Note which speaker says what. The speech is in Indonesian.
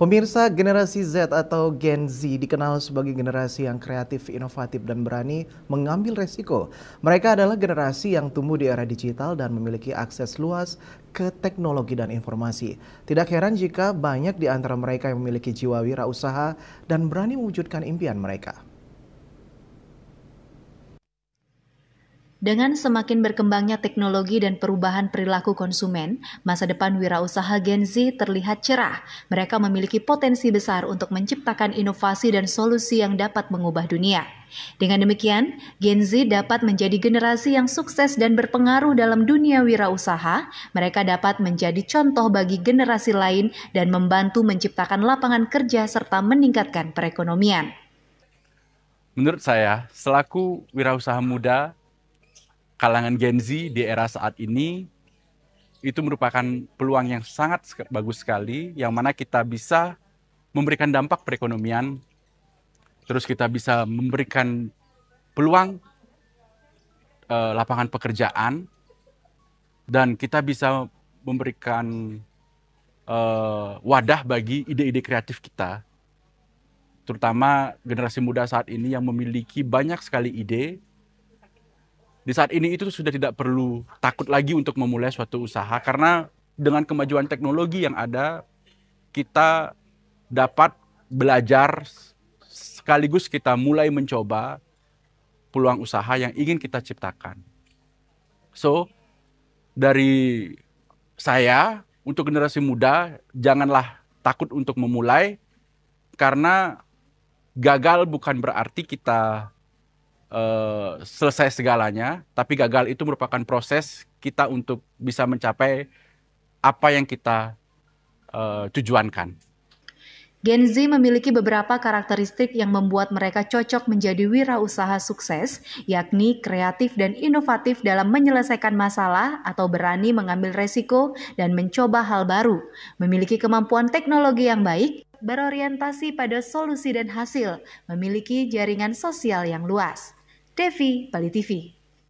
Speaker 1: Pemirsa, generasi Z atau Gen Z dikenal sebagai generasi yang kreatif, inovatif, dan berani mengambil resiko. Mereka adalah generasi yang tumbuh di era digital dan memiliki akses luas ke teknologi dan informasi. Tidak heran jika banyak di antara mereka yang memiliki jiwa wirausaha dan berani mewujudkan impian mereka.
Speaker 2: Dengan semakin berkembangnya teknologi dan perubahan perilaku konsumen, masa depan wirausaha Gen Z terlihat cerah. Mereka memiliki potensi besar untuk menciptakan inovasi dan solusi yang dapat mengubah dunia. Dengan demikian, Gen Z dapat menjadi generasi yang sukses dan berpengaruh dalam dunia wirausaha. Mereka dapat menjadi contoh bagi generasi lain dan membantu menciptakan lapangan kerja serta meningkatkan perekonomian.
Speaker 3: Menurut saya, selaku wirausaha muda, kalangan Gen Z di era saat ini itu merupakan peluang yang sangat bagus sekali, yang mana kita bisa memberikan dampak perekonomian, terus kita bisa memberikan peluang lapangan pekerjaan, dan kita bisa memberikan wadah bagi ide-ide kreatif kita, terutama generasi muda saat ini yang memiliki banyak sekali ide. Di saat ini itu sudah tidak perlu takut lagi untuk memulai suatu usaha, karena dengan kemajuan teknologi yang ada, kita dapat belajar sekaligus kita mulai mencoba peluang usaha yang ingin kita ciptakan. So, dari saya, untuk generasi muda, janganlah takut untuk memulai, karena gagal bukan berarti kita selesai segalanya, tapi gagal itu merupakan proses kita untuk bisa mencapai apa yang kita tujuankan.
Speaker 2: Gen Z memiliki beberapa karakteristik yang membuat mereka cocok menjadi wirausaha sukses, yakni kreatif dan inovatif dalam menyelesaikan masalah atau berani mengambil resiko dan mencoba hal baru, memiliki kemampuan teknologi yang baik, berorientasi pada solusi dan hasil, memiliki jaringan sosial yang luas. Devi, Bali TV.